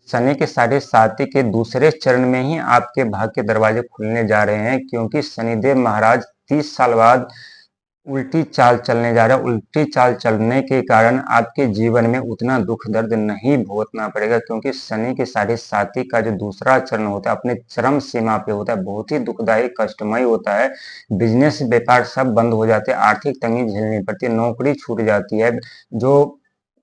शनि के साढ़े साथी के दूसरे चरण में ही आपके भाग्य के दरवाजे खुलने जा रहे हैं, क्योंकि शनिदेव महाराज 30 साल बाद उल्टी चाल चलने जा रहे हैं। उल्टी चाल चलने के कारण आपके जीवन में उतना दुख दर्द नहीं भोगतना पड़ेगा, क्योंकि शनि के साढ़े साथी का जो दूसरा चरण होता है अपने चरम सीमा पे होता है, बहुत ही दुखदायी कष्टमय होता है। बिजनेस व्यापार सब बंद हो जाते हैं, आर्थिक तंगी झेलनी पड़ती है, नौकरी छूट जाती है, जो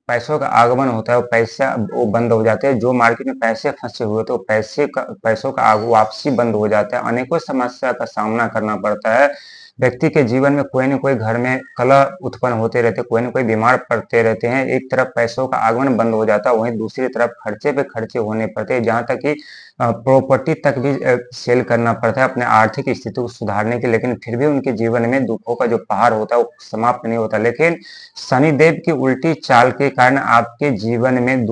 पैसों का आगमन होता है वो बंद हो जाते हैं, जो मार्केट में पैसे फंसे हुए तो पैसों का वापसी बंद हो जाता है, अनेकों समस्या का सामना करना पड़ता है। व्यक्ति के जीवन में कोई न कोई घर में कलह उत्पन्न होते रहते, कोई न कोई बीमार पड़ते रहते हैं। एक तरफ पैसों का आगमन बंद हो जाता है, वहीं दूसरी तरफ खर्चे पे खर्चे होने पड़ते हैं, जहां तक कि प्रॉपर्टी तक भी सेल करना पड़ता है अपने आर्थिक स्थिति को सुधारने के। लेकिन फिर भी उनके जीवन में दुखों का जो पहाड़ होता है वो समाप्त नहीं होता। लेकिन शनिदेव की उल्टी चाल के कारण आपके जीवन में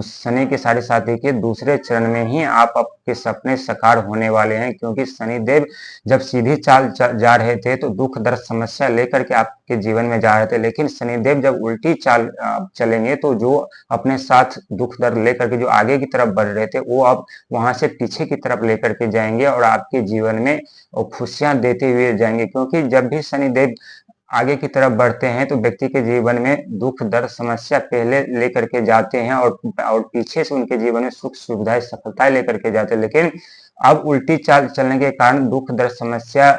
शनि के साढ़े साथी के दूसरे चरण में ही आपके सपने साकार होने वाले हैं, क्योंकि शनिदेव जब सीधी चाल जा रहे थे तो दुख दर्द समस्या लेकर के आपके जीवन में जा रहे थे, लेकिन शनिदेव जब उल्टी चाल चलेंगे तो जो अपने साथ दुख दर्द लेकर के जो आगे की तरफ बढ़ रहे थे वो अब वहां से पीछे की तरफ लेकर के जाएंगे और आपके जीवन में खुशियां देते हुए जाएंगे। क्योंकि जब भी शनिदेव आगे की तरफ बढ़ते हैं तो व्यक्ति के जीवन में दुख दर्द समस्या पहले लेकर के जाते हैं और पीछे से उनके जीवन में सुख सुविधाएं सफलताएं लेकर के जाते हैं। लेकिन अब उल्टी चाल चलने के कारण दुख दर्द समस्या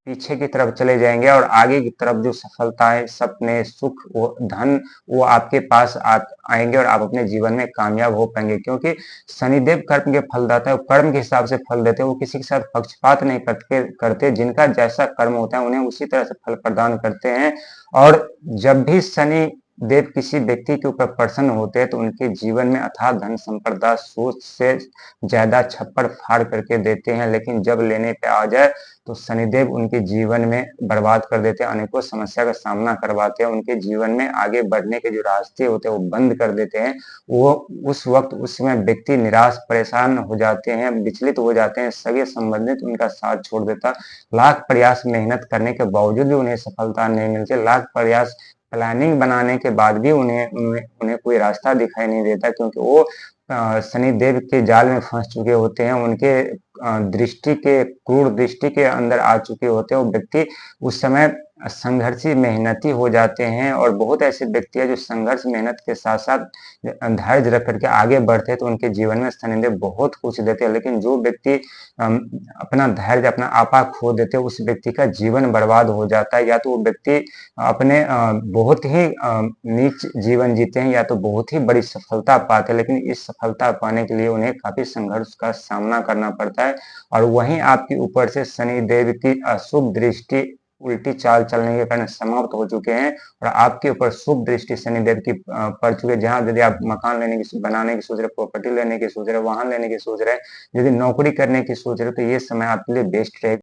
पीछे की तरफ चले जाएंगे और आगे की तरफ जो सफलताएं सपने सुख वो धन वो आपके पास आएंगे और आप अपने जीवन में कामयाब हो पाएंगे। क्योंकि शनिदेव कर्म के फलदाता है, वो कर्म के हिसाब से फल देते हैं, वो किसी के साथ पक्षपात नहीं करते, जिनका जैसा कर्म होता है उन्हें उसी तरह से फल प्रदान करते हैं। और जब भी शनि देव किसी व्यक्ति के ऊपर प्रसन्न होते हैं तो उनके जीवन में अथाह धन संपदा सोच से ज्यादा छप्पड़ फाड़ करके देते हैं, लेकिन जब लेने पे आ जाए तो शनिदेव उनके जीवन में बर्बाद कर देते हैं, अनेकों समस्या का सामना करवाते हैं, उनके जीवन में आगे बढ़ने के जो रास्ते होते हैं वो बंद कर देते हैं। वो उस वक्त उस समय व्यक्ति निराश परेशान हो जाते हैं, विचलित हो जाते हैं, सगे संबंधित उनका साथ छोड़ देता, लाख प्रयास मेहनत करने के बावजूद भी उन्हें सफलता नहीं मिलती, लाख प्रयास प्लानिंग बनाने के बाद भी उन्हें उन्हें उन्हें कोई रास्ता दिखाई नहीं देता, क्योंकि वो शनि देव के जाल में फंस चुके होते हैं, उनके दृष्टि के क्रूर दृष्टि के अंदर आ चुके होते हैं। वो व्यक्ति उस समय संघर्षी मेहनती हो जाते हैं और बहुत ऐसे व्यक्ति है जो संघर्ष मेहनत के साथ साथ धैर्य रख करके आगे बढ़ते हैं तो उनके जीवन में शनिदेव बहुत कुछ देते हैं। लेकिन जो व्यक्ति अपना धैर्य अपना आपा खो देते हैं उस व्यक्ति का जीवन बर्बाद हो जाता है, या तो वो व्यक्ति अपने बहुत ही नीच जीवन जीते हैं या तो बहुत ही बड़ी सफलता पाते हैं, लेकिन इस सफलता पाने के लिए उन्हें काफी संघर्ष का सामना करना पड़ता है। और वहीं आपके ऊपर से शनि देव की अशुभ दृष्टि उल्टी चाल चलने के कारण समाप्त हो चुके हैं और आपके ऊपर शुभ दृष्टि शनिदेव की पड़ चुकी है। जहां यदि आप मकान लेने की बनाने की सोच रहे, प्रॉपर्टी लेने की सोच रहे, वाहन लेने की सोच रहे, यदि नौकरी करने की सोच रहे तो ये समय आपके लिए बेस्ट रहेगा।